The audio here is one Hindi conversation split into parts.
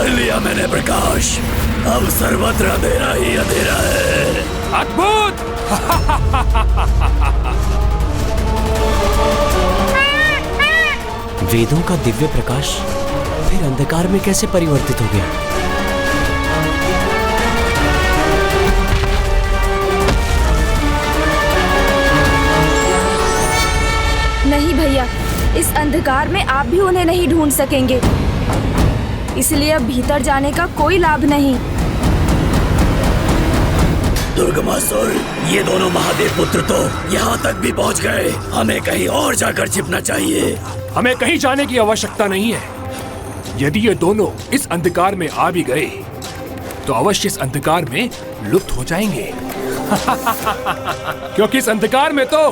पढ़ लिया मैंने प्रकाश, अब सर्वत्र अंधेरा ही अंधेरा है। अद्भुत! वेदों का दिव्य प्रकाश फिर अंधकार में कैसे परिवर्तित हो गया? नहीं भैया, इस अंधकार में आप भी उन्हें नहीं ढूंढ सकेंगे, इसलिए अब भीतर जाने का कोई लाभ नहीं। दुर्गमासुर, ये दोनों महादेव पुत्र तो यहाँ तक भी पहुँच गए। हमें कहीं और जाकर छिपना चाहिए। हमें कहीं जाने की आवश्यकता नहीं है। यदि ये दोनों इस अंधकार में आ भी गए तो अवश्य इस अंधकार में लुप्त हो जाएंगे। क्योंकि इस अंधकार में तो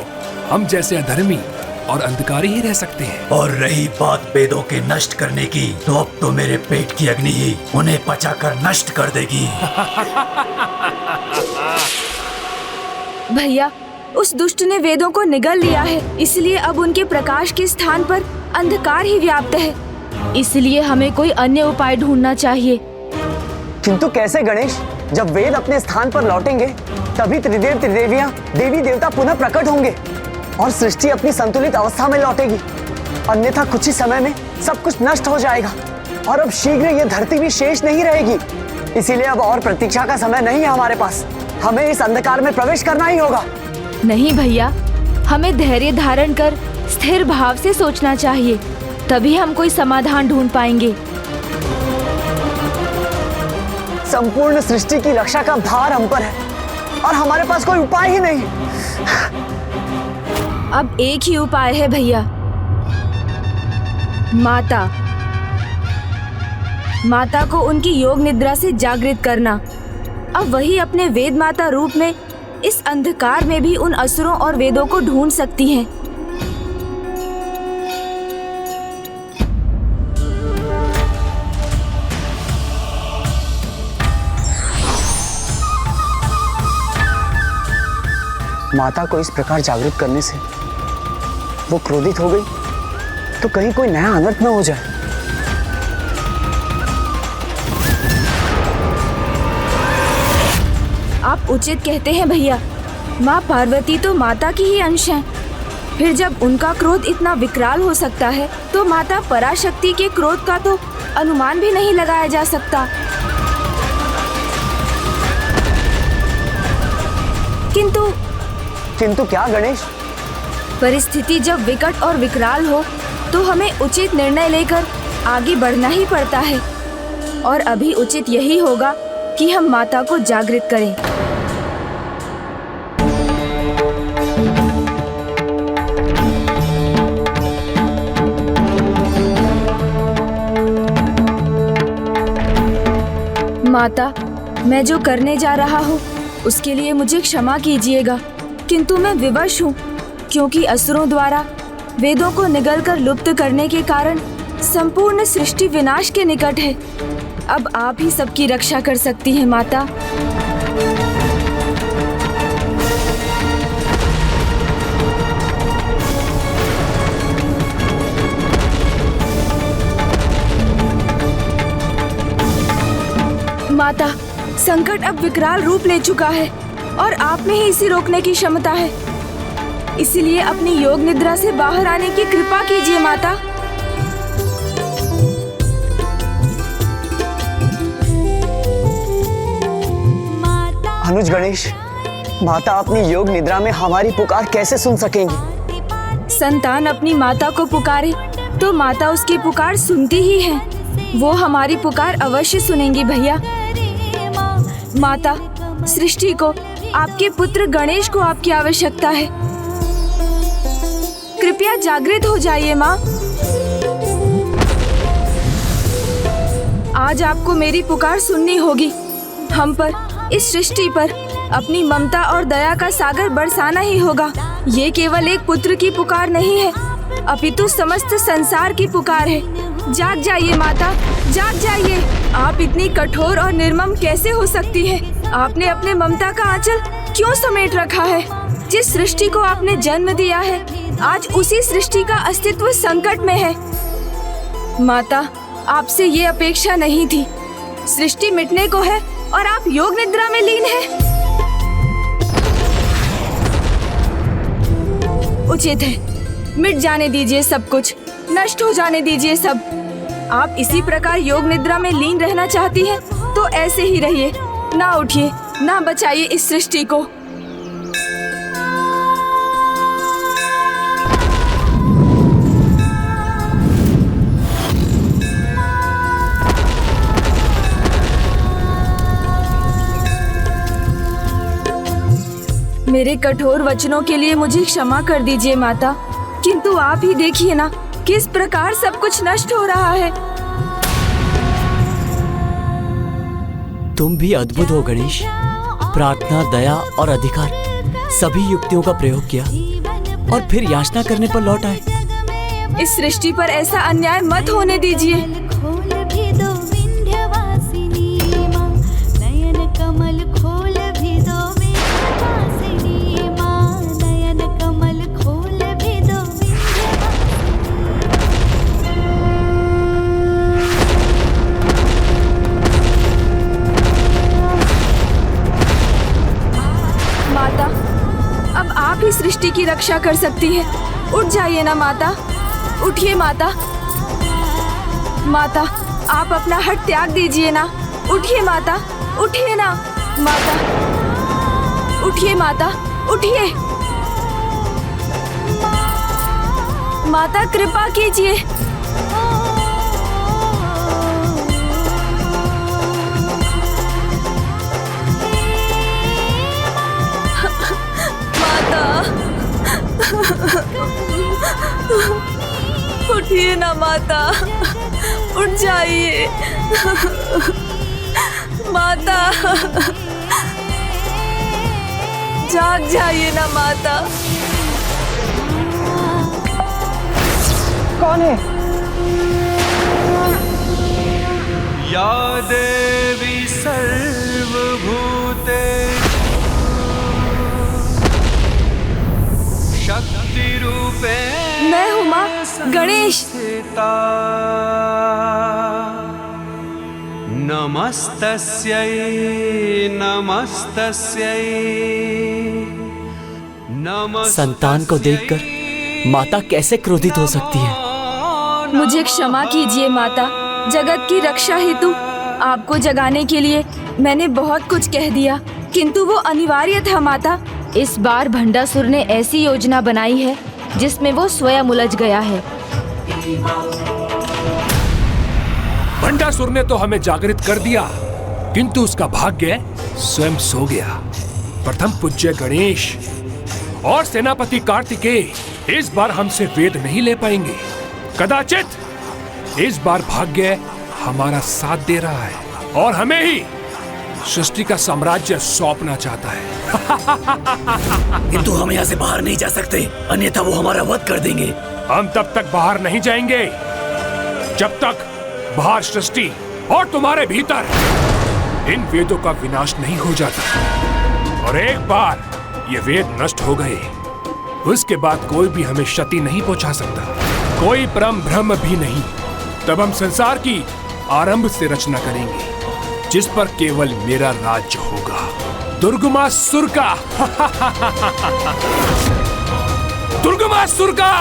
हम जैसे अधर्मी और अंधकारी ही रह सकते हैं। और रही बात वेदों के नष्ट करने की, तो अब तो मेरे पेट की अग्नि ही उन्हें पचाकर नष्ट कर देगी। भैया, उस दुष्ट ने वेदों को निगल लिया है, इसलिए अब उनके प्रकाश के स्थान पर अंधकार ही व्याप्त है। इसलिए हमें कोई अन्य उपाय ढूंढना चाहिए। किंतु कैसे गणेश? जब वेद अपने स्थान पर लौटेंगे तभी त्रिदेव त्रिदेवियां देवी देवता पुनः प्रकट होंगे और सृष्टि अपनी संतुलित अवस्था में लौटेगी। अन्यथा कुछ ही समय में सब कुछ नष्ट हो जाएगा और अब शीघ्र ये धरती भी शेष नहीं रहेगी। इसीलिए अब और प्रतीक्षा का समय नहीं है हमारे पास। हमें इस अंधकार में प्रवेश करना ही होगा। नहीं भैया, हमें धैर्य धारण कर स्थिर भाव से सोचना चाहिए, तभी हम कोई समाधान ढूंढ पाएंगे। संपूर्ण सृष्टि की रक्षा का भार हम पर है और हमारे पास कोई उपाय ही नहीं। अब एक ही उपाय है भैया, माता को उनकी योग निद्रा से जागृत करना। अब वही अपने वेद माता रूप में इस अंधकार में भी उन असुरों और वेदों को ढूंढ सकती हैं। माता को इस प्रकार जागृत करने से वो क्रोधित हो गई तो कहीं कोई नया अनर्थ न हो जाए। आप उचित कहते हैं भैया। माँ पार्वती तो माता की ही अंश हैं। फिर जब उनका क्रोध इतना विकराल हो सकता है तो माता पराशक्ति के क्रोध का तो अनुमान भी नहीं लगाया जा सकता। किंतु क्या गणेश? परिस्थिति जब विकट और विकराल हो तो हमें उचित निर्णय लेकर आगे बढ़ना ही पड़ता है, और अभी उचित यही होगा कि हम माता को जागृत करें। माता, मैं जो करने जा रहा हूँ उसके लिए मुझे क्षमा कीजिएगा, किंतु मैं विवश हूँ, क्योंकि असुरों द्वारा वेदों को निगलकर लुप्त करने के कारण संपूर्ण सृष्टि विनाश के निकट है। अब आप ही सबकी रक्षा कर सकती हैं माता। माता, संकट अब विकराल रूप ले चुका है और आप में ही इसे रोकने की क्षमता है। इसलिए अपनी योग निद्रा से बाहर आने की कृपा कीजिए माता। अनुज गणेश, माता अपनी योग निद्रा में हमारी पुकार कैसे सुन सकेंगी? संतान अपनी माता को पुकारे तो माता उसकी पुकार सुनती ही है। वो हमारी पुकार अवश्य सुनेंगी भैया। माता, सृष्टि को, आपके पुत्र गणेश को आपकी आवश्यकता है। कृपया जागृत हो जाइए माँ। आज आपको मेरी पुकार सुननी होगी। हम पर, इस सृष्टि पर अपनी ममता और दया का सागर बरसाना ही होगा। ये केवल एक पुत्र की पुकार नहीं है, अपितु समस्त संसार की पुकार है। जाग जाइए माता, जाग जाइए। आप इतनी कठोर और निर्मम कैसे हो सकती है? आपने अपने ममता का आंचल क्यों समेट रखा है? जिस सृष्टि को आपने जन्म दिया है, आज उसी सृष्टि का अस्तित्व संकट में है। माता, आपसे ये अपेक्षा नहीं थी, सृष्टि मिटने को है और आप योग निद्रा में लीन हैं। उचित है, मिट जाने दीजिए सब कुछ, नष्ट हो जाने दीजिए सब। आप इसी प्रकार योग निद्रा में लीन रहना चाहती हैं तो ऐसे ही रहिए, ना उठिए, ना बचाइए इस सृष्टि को। मेरे कठोर वचनों के लिए मुझे क्षमा कर दीजिए माता, किंतु आप ही देखिए ना किस प्रकार सब कुछ नष्ट हो रहा है। तुम भी अद्भुत हो गणेश। प्रार्थना, दया और अधिकार सभी युक्तियों का प्रयोग किया और फिर याचना करने पर लौट आए। इस सृष्टि पर ऐसा अन्याय मत होने दीजिए। सृष्टि की रक्षा कर सकती है। उठ जाइए ना माता, उठिए माता। माता, आप अपना हट त्याग दीजिए ना। उठिए माता, उठिए ना माता, उठिए माता, उठिए माता, कृपा कीजिए। उठिए ना माता, उठ जाइए माता, जाग जाइए ना माता। कौन है? या देवी सर्वभूते शक्ति रूपे मैं हूँ माँ गणेश। नमस्तस्यै नमस्तस्यै नमस्तस्यै। संतान को देखकर माता कैसे क्रोधित हो सकती है? मुझे क्षमा कीजिए माता, जगत की रक्षा हेतु आपको जगाने के लिए मैंने बहुत कुछ कह दिया, किंतु वो अनिवार्य था माता। इस बार भंडासुर ने ऐसी योजना बनाई है जिसमें वो स्वयं उलझ गया है। भंडासुर ने तो हमें जागृत कर दिया, किंतु उसका भाग्य स्वयं सो गया। प्रथम पूज्य गणेश और सेनापति कार्तिकेय इस बार हमसे वेद नहीं ले पाएंगे। कदाचित इस बार भाग्य हमारा साथ दे रहा है और हमें ही सृष्टि का साम्राज्य सौंपना चाहता है। किंतु हम यहाँ से बाहर नहीं जा सकते, अन्यथा वो हमारा वध कर देंगे। हम तब तक बाहर नहीं जाएंगे जब तक बाहर सृष्टि और तुम्हारे भीतर इन वेदों का विनाश नहीं हो जाता। और एक बार ये वेद नष्ट हो गए, उसके बाद कोई भी हमें क्षति नहीं पहुंचा सकता, कोई परम भ्रम भी नहीं। तब हम संसार की आरंभ से रचना करेंगे, जिस पर केवल मेरा राज्य होगा, दुर्गमासुर का। दुर्गमासुर का।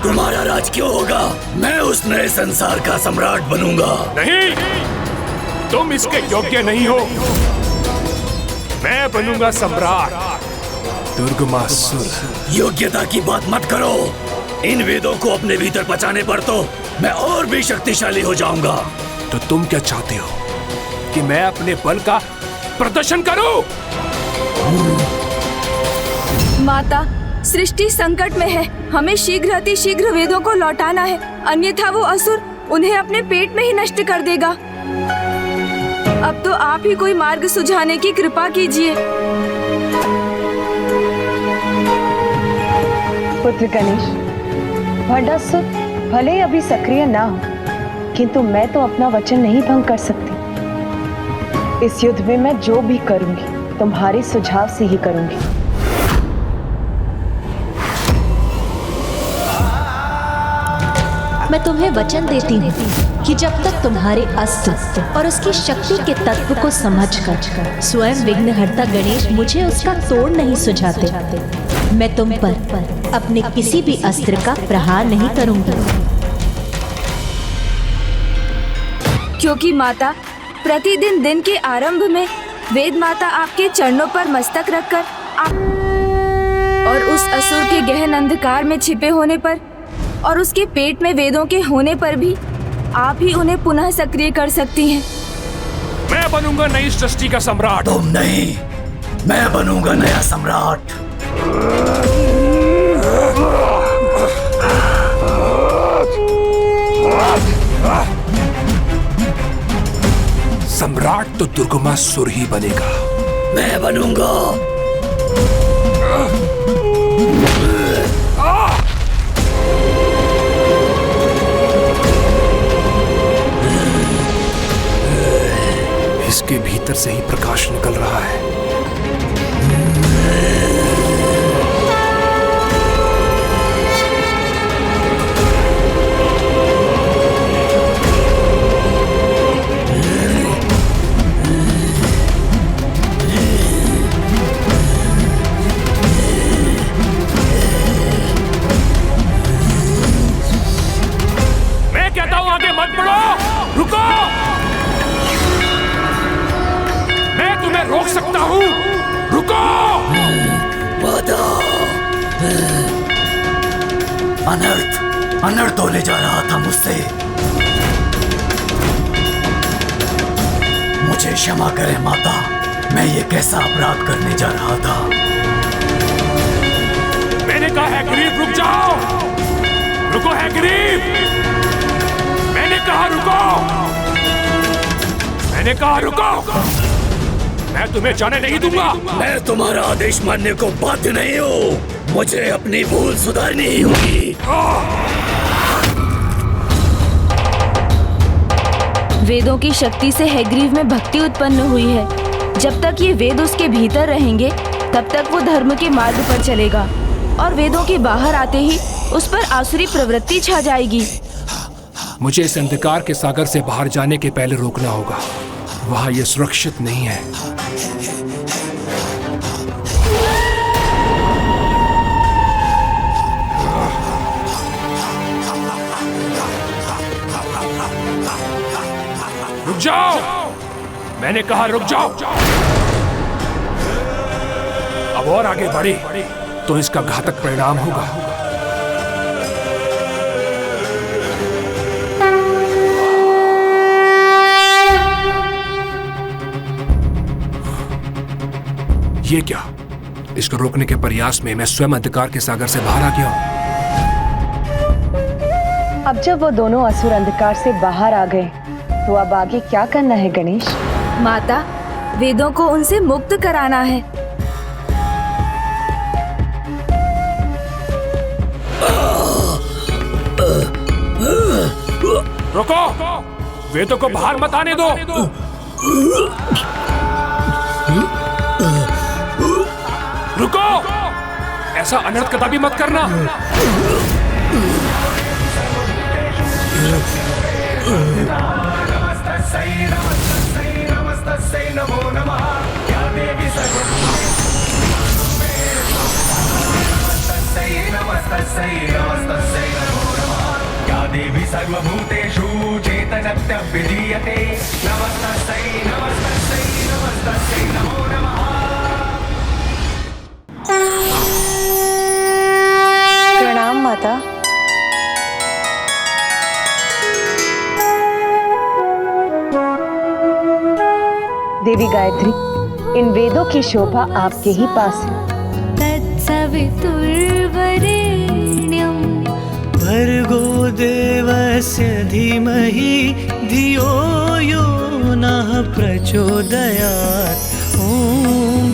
तुम्हारा राज क्यों होगा? मैं उस नए संसार का सम्राट बनूंगा। नहीं, तुम इसके योग्य नहीं हो। मैं बनूंगा सम्राट, दुर्गमासुर। योग्यता की बात मत करो। इन वेदों को अपने भीतर पचाने पर तो मैं और भी शक्तिशाली हो जाऊंगा। तो तुम क्या चाहते हो कि मैं अपने बल का प्रदर्शन करूं? माता, सृष्टि संकट में है, हमें शीघ्र अतिशीघ्र वेदों को लौटाना है, अन्यथा वो असुर उन्हें अपने पेट में ही नष्ट कर देगा। अब तो आप ही कोई मार्ग सुझाने की कृपा कीजिए। पुत्र गणेश, भंडासुर भले ही अभी सक्रिय ना हो, किंतु मैं तो अपना वचन नहीं भंग कर सकती। इस युद्ध में मैं जो भी करूंगी तुम्हारे सुझाव से ही करूंगी। मैं तुम्हें वचन देती हूँ कि जब तक तुम्हारे अस्त्र और उसकी शक्ति के तत्व को समझकर स्वयं विघ्नहर्ता गणेश मुझे उसका तोड़ नहीं सुझाते, मैं तुम पर अपने किसी भी अस्त्र का प्रहार नहीं करूंगी। क्योंकि माता, प्रतिदिन दिन के आरंभ में वेद माता आपके चरणों पर मस्तक रखकर और उस असुर के गहन अंधकार में छिपे होने पर और उसके पेट में वेदों के होने पर भी आप ही उन्हें पुनः सक्रिय कर सकती हैं। मैं बनूंगा नई सृष्टि का सम्राट। तुम नहीं, मैं बनूंगा नया सम्राट। सम्राट तो दुर्गमासुर ही बनेगा। मैं बनूंगा। इसके भीतर से ही प्रकाश निकल रहा है। मैं कहता हूं आगे मत बढ़ो, रुको। मैं रोक सकता हूँ, रुको। वादा। अनर्थ होने जा रहा था मुझसे। मुझे क्षमा करें माता, मैं ये कैसा अपराध करने जा रहा था। मैंने कहा है गरीब रुक जाओ, रुको है गरीब, मैंने कहा रुको, मैंने कहा रुको। मैं तुम्हें जाने नहीं दूंगा। मैं तुम्हारा आदेश मानने को बाध्य नहीं हूँ। मुझे अपनी भूल सुधारनी ही होगी। वेदों की शक्ति से हैग्रीव में भक्ति उत्पन्न हुई है। जब तक ये वेद उसके भीतर रहेंगे तब तक वो धर्म के मार्ग पर चलेगा और वेदों के बाहर आते ही उस पर आसुरी प्रवृत्ति छा जाएगी। मुझे इस अंधकार के सागर से बाहर जाने के पहले रोकना होगा। वहां ये सुरक्षित नहीं है। रुक जाओ, मैंने कहा रुक जाओ। अब और आगे बढ़े तो इसका घातक परिणाम होगा। ये क्या? इसको रोकने के प्रयास में मैं स्वयं अंधकार के सागर से बाहर आ गया हूं। अब जब वो दोनों असुर अंधकार से बाहर आ गए तो अब आगे क्या करना है गणेश? माता, वेदों को उनसे मुक्त कराना है। रुको, वेदों को बाहर मत आने दो। रुको, ऐसा अनर्थ कदापि मत करना। देवी सर्वभूतेषु चेतनत्यभिधीयते नमस्तस्यै नमस्तस्यै नमस्तस्यै नमो नमः। प्रणाम माता। देवी गायत्री, इन वेदों की शोभा आपके ही पास है। भर्गो देवस्य धीमहि धियो यो नः प्रचोदयात्। ॐ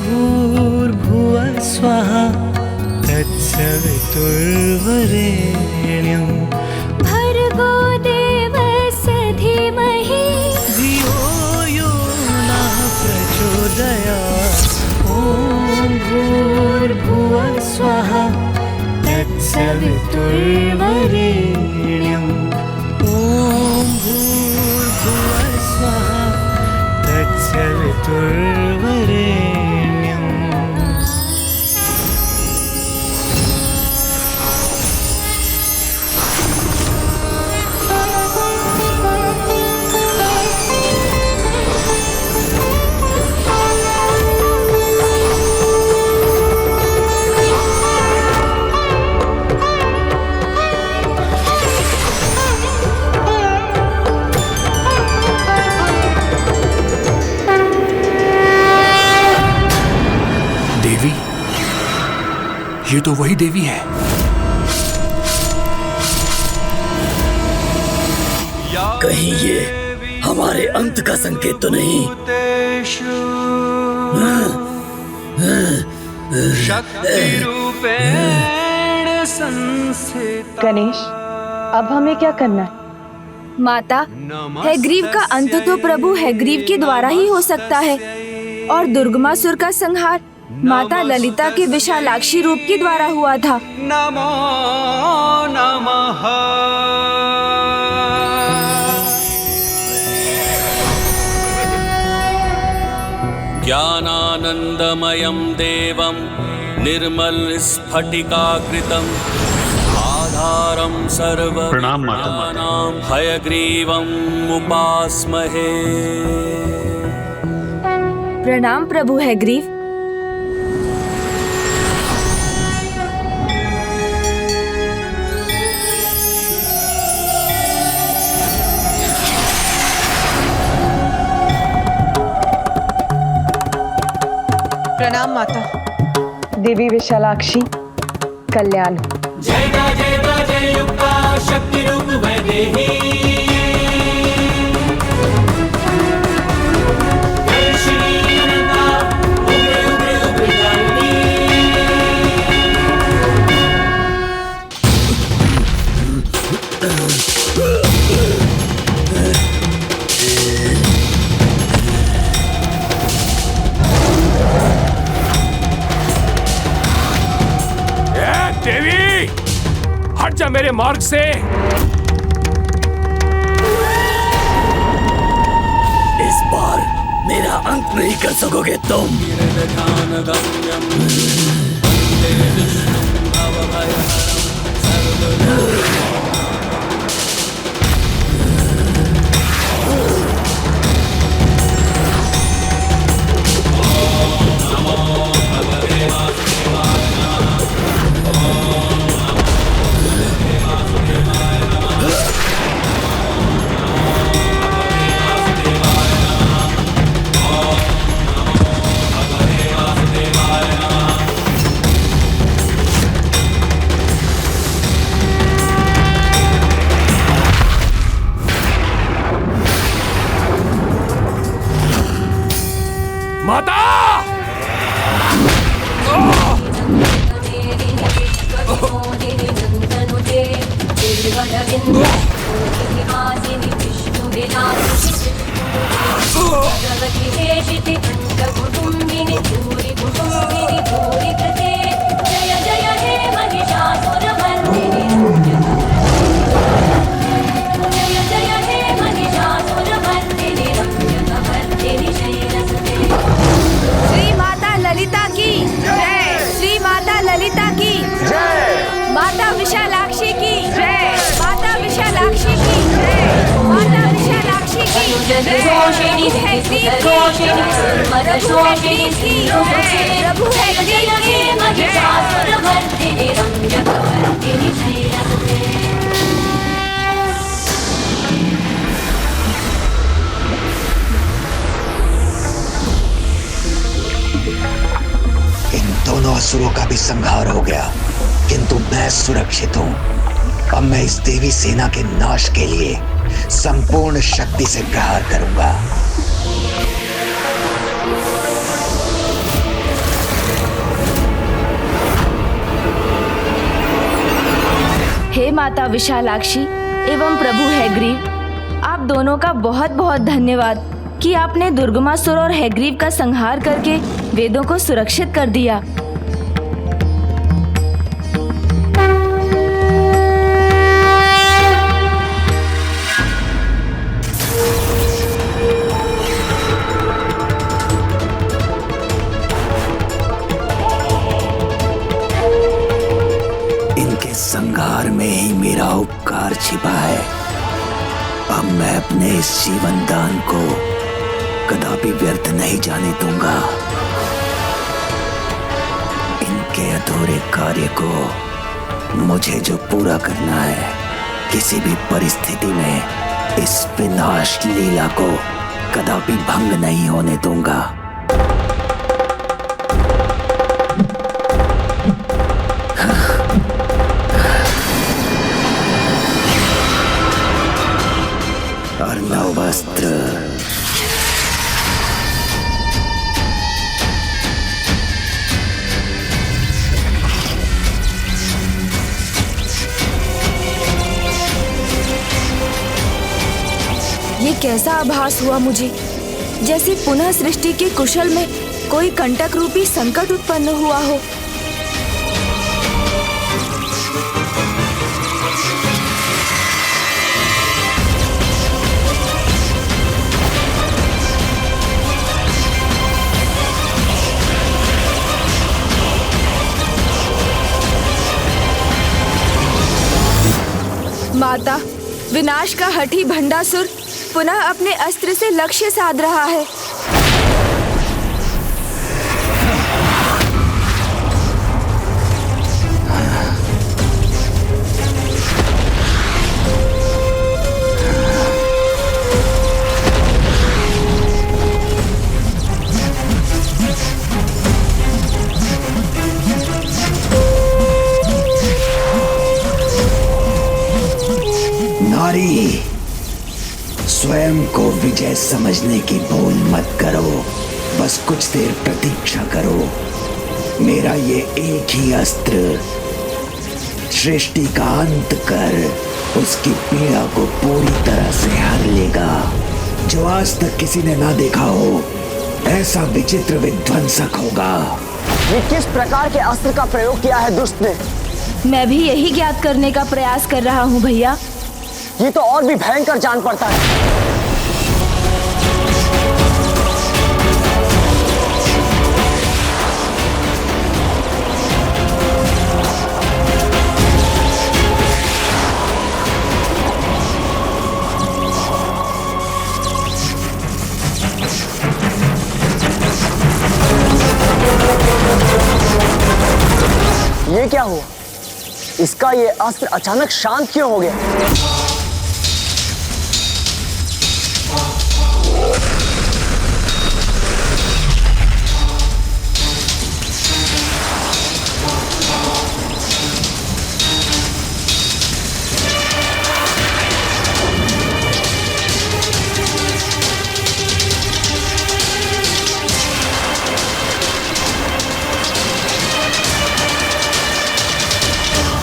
भूर्भुवः स्वः तत्सवितुर्वरेण्यं भर्गो देवस्य धीमहि धियो यो नः प्रचोदयात्। ॐ भूर्भुवः स्वः तत्सवितुर्वरेण्यं पितुर्वरेण्यम्। देवी, ये तो वही देवी है। कहीं ये हमारे अंत का संकेत तो नहीं? गणेश, अब हमें क्या करना है? माता, हैग्रीव का अंत तो प्रभु हैग्रीव के द्वारा ही हो सकता है और दुर्गमासुर का संहार माता ललिता के विशालाक्षी रूप के द्वारा हुआ था। नमो नमः। ज्ञानानंदमयं देवं निर्मलस्फटिकाकृतम् आधारं सर्वविद्यानां हयग्रीवम् उपास्महे। प्रणाम प्रभु हैग्रीव। प्रणाम माता। देवी विशालाक्षी, कल्याण हो। जय युक्ता शक्ति रूप वैदेही। जय श्री अनंता उग्र उग्र उग्रगामिनी। देवी, हट जा मेरे मार्ग से। इस बार मेरा अंत नहीं कर सकोगे तुम। माता! श्री माता ललिता की जय। श्री माता ललिता की जय। माता विशालाक्षी की जय। माता विशालाक्षी की जय। माता विशालाक्षी की जय। प्रभु हैग्रीव की जय। प्रभु हैग्रीव की इन दोनों असुरों का भी संहार हो गया, किंतु मैं सुरक्षित हूँ। अब मैं इस देवी सेना के नाश के लिए संपूर्ण शक्ति से प्रहार करूंगा। हे माता विशालाक्षी एवं प्रभु हैग्रीव, आप दोनों का बहुत बहुत धन्यवाद कि आपने दुर्गमासुर और हैग्रीव का संहार करके वेदों को सुरक्षित कर दिया। संहार में ही मेरा उपकार छिपा है। अब मैं अपने इस जीवन दान को कदापि व्यर्थ नहीं जाने दूंगा। इनके अधूरे कार्य को मुझे जो पूरा करना है, किसी भी परिस्थिति में इस विनाश लीला को कदापि भंग नहीं होने दूंगा। अर्णव अस्त्र। ये कैसा आभास हुआ मुझे, जैसे पुनः सृष्टि के कुशल में कोई कंटक रूपी संकट उत्पन्न हुआ हो। माता, विनाश का हठी भंडासुर पुनः अपने अस्त्र से लक्ष्य साध रहा है। नारी, स्वयं को विजय समझने की भूल मत करो। बस कुछ देर प्रतीक्षा करो। मेरा ये एक ही अस्त्र सृष्टि का अंत कर उसकी पीड़ा को पूरी तरह से हर लेगा। जो आज तक किसी ने ना देखा हो, ऐसा विचित्र विध्वंसक होगा। ये किस प्रकार के अस्त्र का प्रयोग किया है दुष्ट ने? मैं भी यही ज्ञात करने का प्रयास कर रहा हूँ भैया। ये तो और भी भयंकर जान पड़ता है। ये क्या हुआ? इसका ये अस्त्र अचानक शांत क्यों हो गया?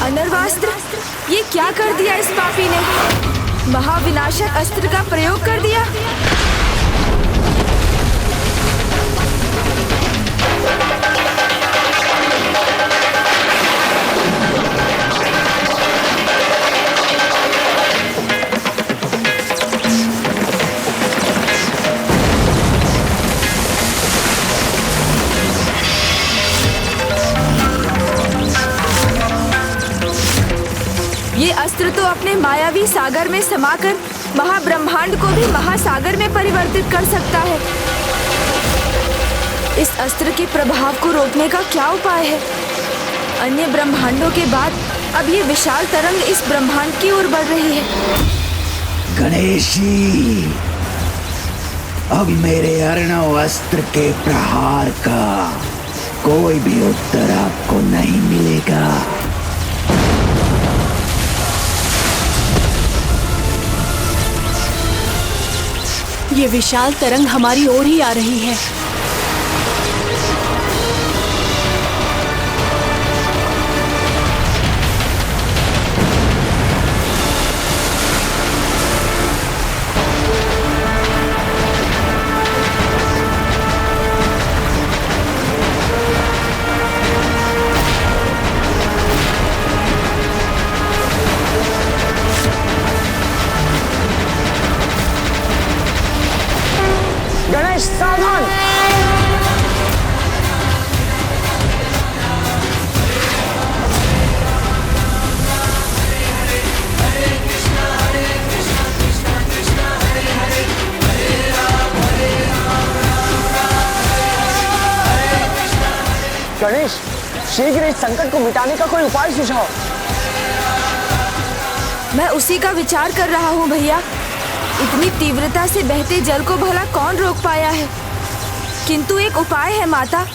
अनर्वास्त्र, ये क्या कर दिया इस पापी ने? महाविनाशक अस्त्र का प्रयोग कर दिया। ये अस्त्र तो अपने मायावी सागर में समाकर महाब्रह्मांड को भी महासागर में परिवर्तित कर सकता है। इस अस्त्र के प्रभाव को रोकने का क्या उपाय है? अन्य ब्रह्मांडों के बाद अब ये विशाल तरंग इस ब्रह्मांड की ओर बढ़ रही है। गणेश जी, अब मेरे अर्णव अस्त्र के प्रहार का कोई भी उत्तर आपको नहीं मिलेगा। ये विशाल तरंग हमारी ओर ही आ रही है। गणेश सावधान! गणेश, शीघ्र इस संकट को मिटाने का कोई उपाय सुझाओ। मैं उसी का विचार कर रहा हूँ भैया। इतनी तीव्रता से बहते जल को भला कौन रोक पाया है? किंतु एक उपाय है माता,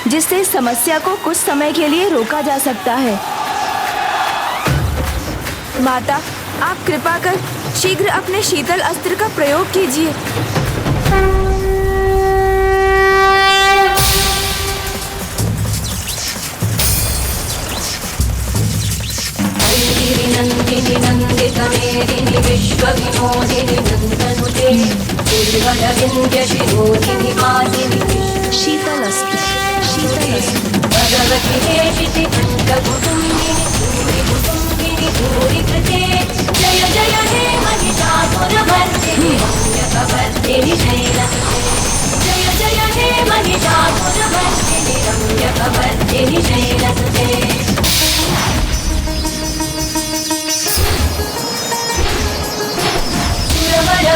जिससे इस समस्या को कुछ समय के लिए रोका जा सकता है। माता, आप कृपा कर शीघ्र अपने शीतल अस्त्र का प्रयोग कीजिए। नंदिनी नंदित मेदिनी विश्व विनोदिनी नंदनुते दुर्गल विंध्य शिरोधिनी मादिनी शीतल अस्त्र, शीतल अस्त्र। भगवती देशिति कुटुंबिनी भूरि कुटुंबिनी भूरि कृते जय जय हे महिषासुरमर्दिनि रम्यकवर्दिनि शैलसुते जय जय हे महिषासुरमर्दिनि रम्यकवर्दिनि शैलसुते।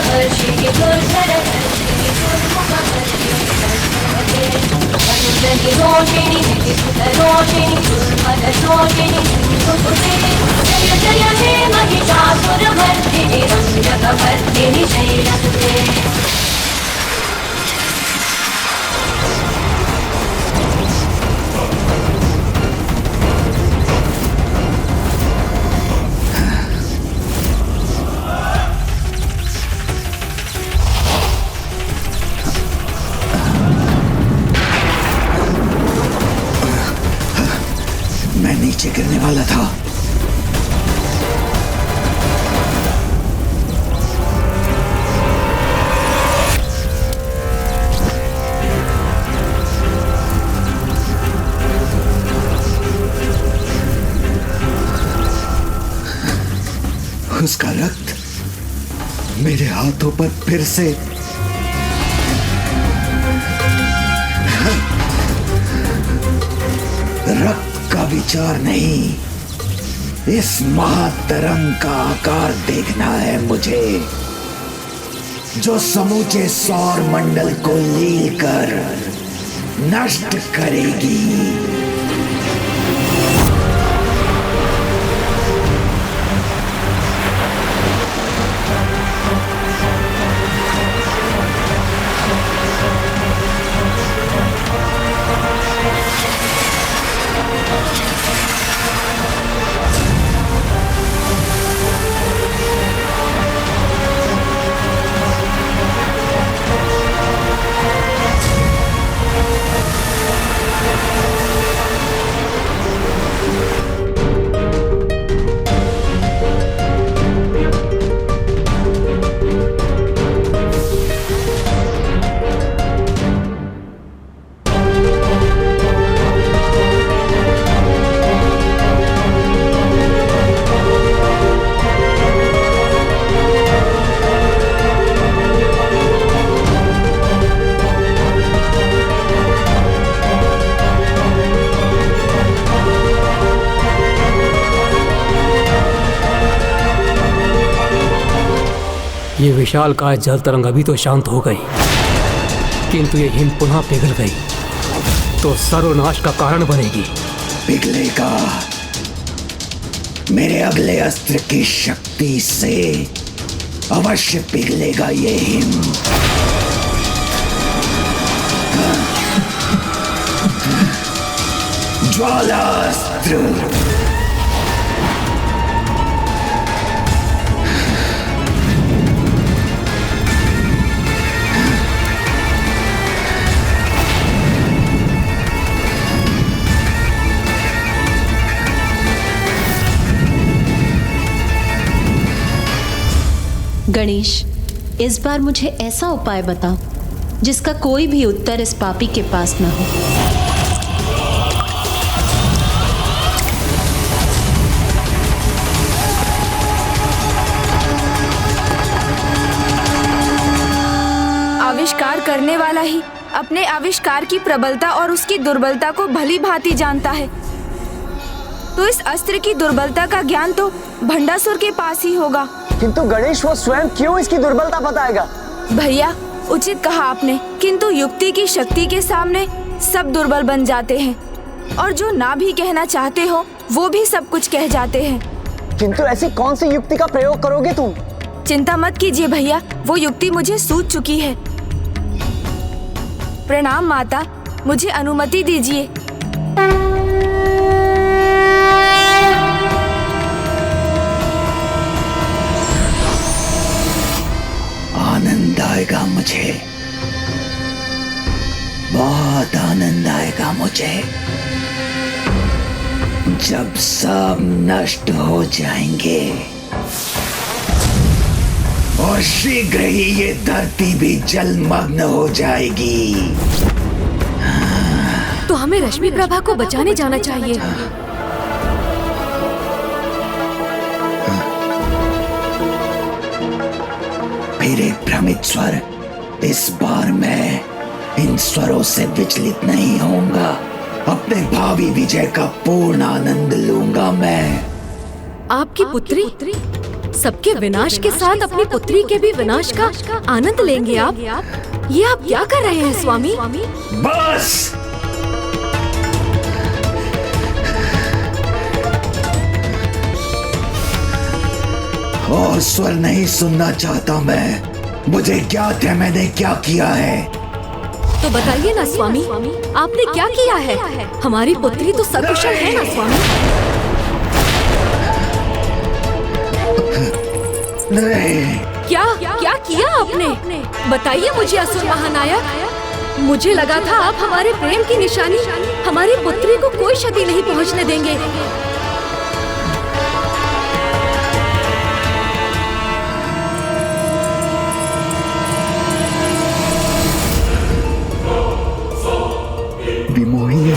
वर्षिणि दुर्धरवर्षिणि दुर्मुखवर्षिणि सर्ववते रोषिणि विधिसुतरोषिणि दुर्मदशोषिणि सिन्धुसुते जय जय हे महिषासुरमर्दिनि रम्यकवर्दिनि शैलसुते। नीचे गिरने वाला था। उसका रक्त मेरे हाथों पर फिर से रक्त का विचार नहीं, इस महातरंग का आकार देखना है मुझे, जो समूचे सौर मंडल को लील कर नष्ट करेगी। ये विशालकाय जल तरंग अभी तो शांत हो गई, किंतु ये हिम पुनः पिघल गई तो सर्वनाश का कारण बनेगी। पिघलेगा, मेरे अगले अस्त्र की शक्ति से अवश्य पिघलेगा ये हिम। ज्वालास्त्र। गणेश, इस बार मुझे ऐसा उपाय बताओ जिसका कोई भी उत्तर इस पापी के पास न हो। आविष्कार करने वाला ही अपने आविष्कार की प्रबलता और उसकी दुर्बलता को भली भांति जानता है, तो इस अस्त्र की दुर्बलता का ज्ञान तो भंडासुर के पास ही होगा। किंतु गणेश वो स्वयं क्यों इसकी दुर्बलता बताएगा? भैया, उचित कहा आपने, किंतु युक्ति की शक्ति के सामने सब दुर्बल बन जाते हैं और जो ना भी कहना चाहते हो वो भी सब कुछ कह जाते हैं। किंतु ऐसी कौन सी युक्ति का प्रयोग करोगे तुम? चिंता मत कीजिए भैया, वो युक्ति मुझे सूझ चुकी है। प्रणाम माता, मुझे अनुमति दीजिए। आनंद आएगा मुझे, बहुत आनंद आएगा मुझे जब सब नष्ट हो जाएंगे और शीघ्र ही ये धरती भी जलमग्न हो जाएगी। तो हमें रश्मि प्रभा को बचाने जाना चाहिए। फिर एक भ्रमित स्वर, इस बार मैं इन स्वरों से विचलित नहीं होऊंगा। अपने भावी विजय का पूर्ण आनंद लूंगा मैं। आपकी पुत्री सबके विनाश के साथ अपनी पुत्री के भी विनाश का आनंद लेंगे आप? ये आप क्या कर रहे हैं स्वामी? बस और स्वर नहीं सुनना चाहता मैं। मुझे ज्ञात है मैंने क्या किया है। तो बताइए ना स्वामी, आपने क्या किया है? हमारी पुत्री तो सकुशल है ना स्वामी? नहीं। क्या किया आपने? बताइए मुझे असुर महानायक। मुझे लगा था आप हमारे प्रेम की निशानी, हमारी पुत्री को कोई क्षति नहीं पहुंचने देंगे। विमोहिनी,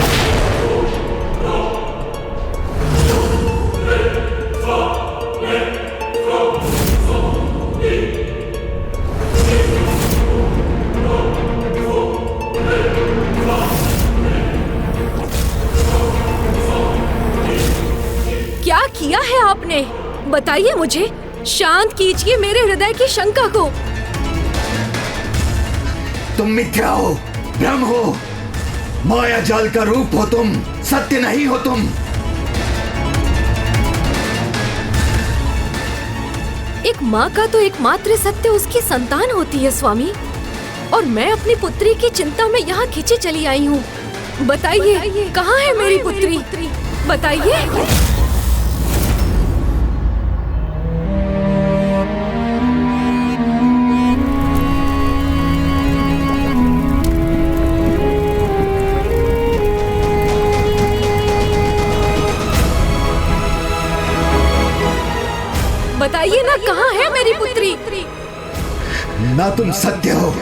क्या किया है आपने? बताइए मुझे, शांत कीजिए मेरे हृदय की शंका को। तुम मिथ्या हो, भ्रम हो, माया जाल का रूप हो तुम, सत्य नहीं हो तुम। एक माँ का तो एकमात्र सत्य उसकी संतान होती है स्वामी, और मैं अपनी पुत्री की चिंता में यहाँ खींची चली आई हूँ। बताइए कहाँ है मेरी पुत्री? बताइए। बताइए ना, कहाँ है मेरी पुत्री? ना तुम सत्य हो,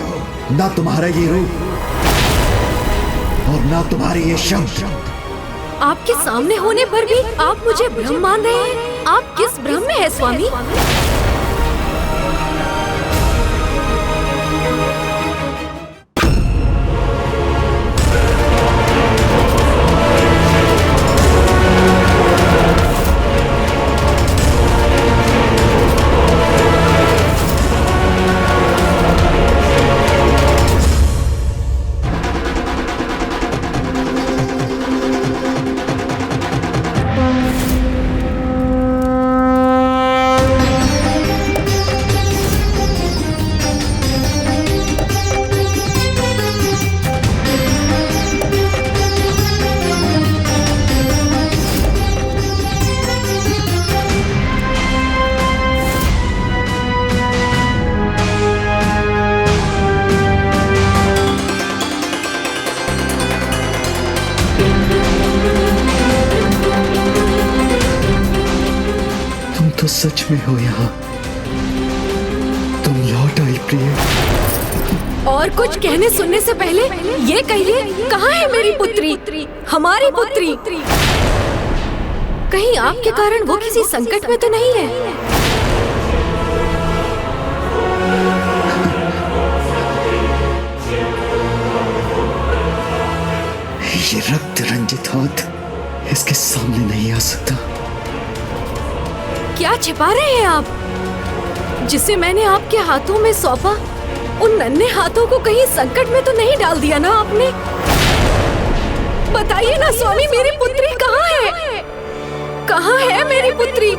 ना तुम्हारा ये रूप, और ना तुम्हारे ये शब्द। आपके सामने होने पर भी आप मुझे भ्रम मान रहे हैं? आप किस भ्रम में है स्वामी? सच में हो यहाँ, तुम लौट आई प्रिय। और कुछ कहने सुनने से पहले ये कहिए, कहाँ है मेरी पुत्री? हमारी पुत्री? कहीं आपके कारण वो किसी संकट में तो नहीं है? ये रक्त रंजित हाथ इसके सामने नहीं आ सकता। क्या छिपा रहे हैं आप? जिसे मैंने आपके हाथों में सौंपा, उन नन्हे हाथों को कहीं संकट में तो नहीं डाल दिया ना आपने? बताइए ना स्वामी, मेरी पुत्री कहाँ है? कहाँ है मेरी पुत्री?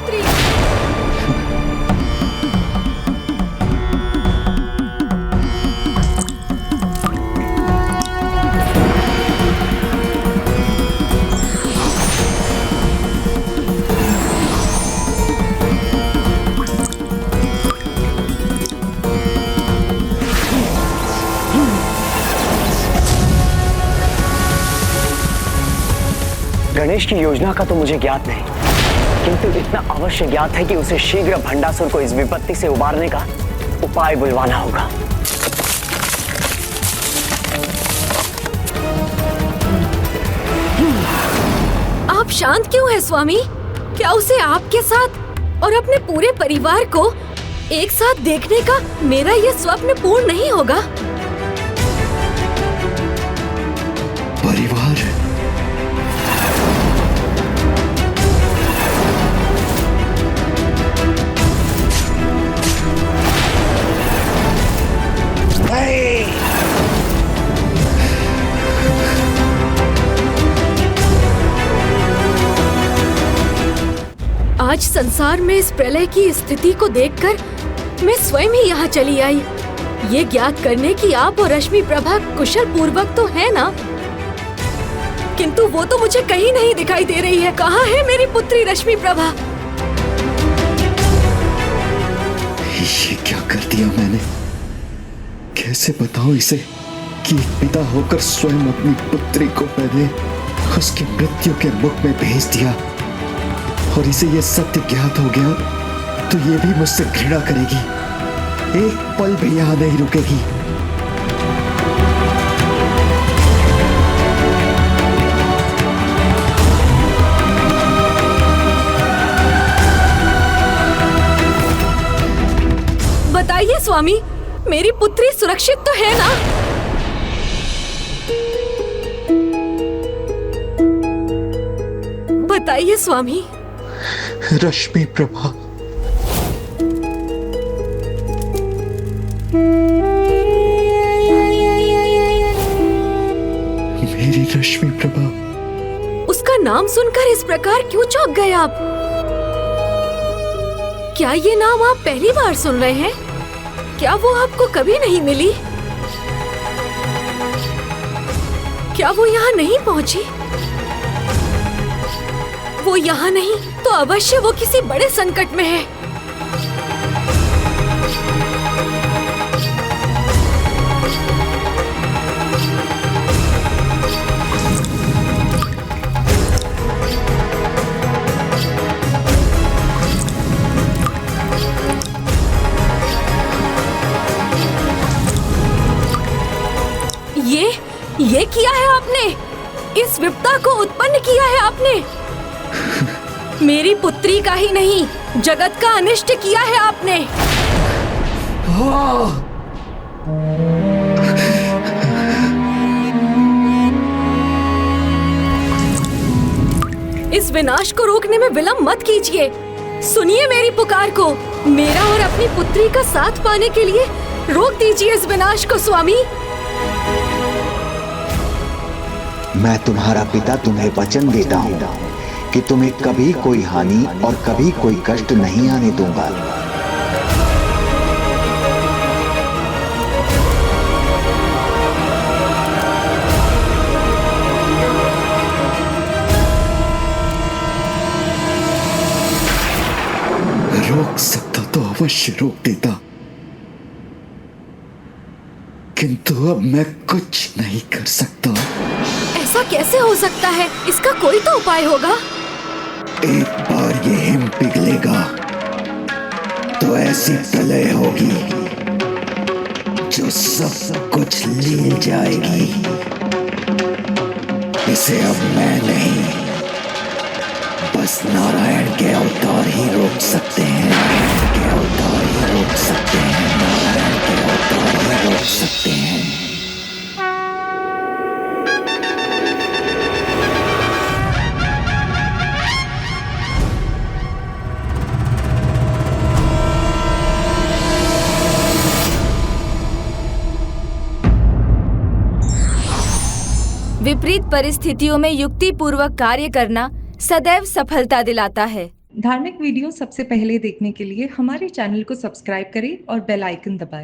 गणेश की योजना का तो मुझे ज्ञात नहीं, किंतु इतना अवश्य ज्ञात है कि उसे शीघ्र भंडासुर को इस विपत्ति से उबारने का उपाय बुलवाना होगा। आप शांत क्यों हैं स्वामी? क्या उसे आपके साथ और अपने पूरे परिवार को एक साथ देखने का मेरा ये स्वप्न पूर्ण नहीं होगा? परिवार? आज संसार में इस प्रलय की स्थिति को देखकर मैं स्वयं ही यहाँ चली आई, ये ज्ञात करने की आप और रश्मि प्रभा कुशल पूर्वक तो है ना, किंतु वो तो मुझे कहीं नहीं दिखाई दे रही है। कहाँ है मेरी पुत्री रश्मि प्रभा? ये क्या कर दिया मैंने? कैसे बताऊं इसे कि एक पिता होकर स्वयं अपनी पुत्री को पहले उसकी मृत्यु के मुख में भेज दिया, और इसे ये सत्य ज्ञात हो गया तो ये भी मुझसे घृणा करेगी, एक पल भी यहां नहीं रुकेगी। बताइए स्वामी, मेरी पुत्री सुरक्षित तो है ना? बताइए स्वामी। रश्मि प्रभा, मेरी रश्मि प्रभा। उसका नाम सुनकर इस प्रकार क्यों चौंक गए आप? क्या ये नाम आप पहली बार सुन रहे हैं? क्या वो आपको कभी नहीं मिली? क्या वो यहाँ नहीं पहुँची? वो यहाँ नहीं तो अवश्य वो किसी बड़े संकट में है। ये किया है आपने? इस विपदा को उत्पन्न किया है आपने? मेरी पुत्री का ही नहीं, जगत का अनिष्ट किया है आपने। इस विनाश को रोकने में विलंब मत कीजिए। सुनिए मेरी पुकार को। मेरा और अपनी पुत्री का साथ पाने के लिए रोक दीजिए इस विनाश को स्वामी। मैं तुम्हारा पिता तुम्हें वचन देता हूँ कि तुम्हें कभी कोई हानि और कभी कोई कष्ट नहीं आने दूंगा। रोक सकता तो अवश्य रोक देता, किंतु अब मैं कुछ नहीं कर सकता। ऐसा कैसे हो सकता है? इसका कोई तो उपाय होगा। एक बार ये हिम पिघलेगा तो ऐसी प्रलय होगी जो सब कुछ लील जाएगी। इसे अब मैं नहीं, बस नारायण के अवतार ही रोक सकते हैं। नारायण के अवतार ही रोक सकते हैं। नारायण के अवतार ही रोक सकते हैं। विपरीत परिस्थितियों में युक्तिपूर्वक कार्य करना सदैव सफलता दिलाता है। धार्मिक वीडियो सबसे पहले देखने के लिए हमारे चैनल को सब्सक्राइब करें और बेल आइकन दबाएं।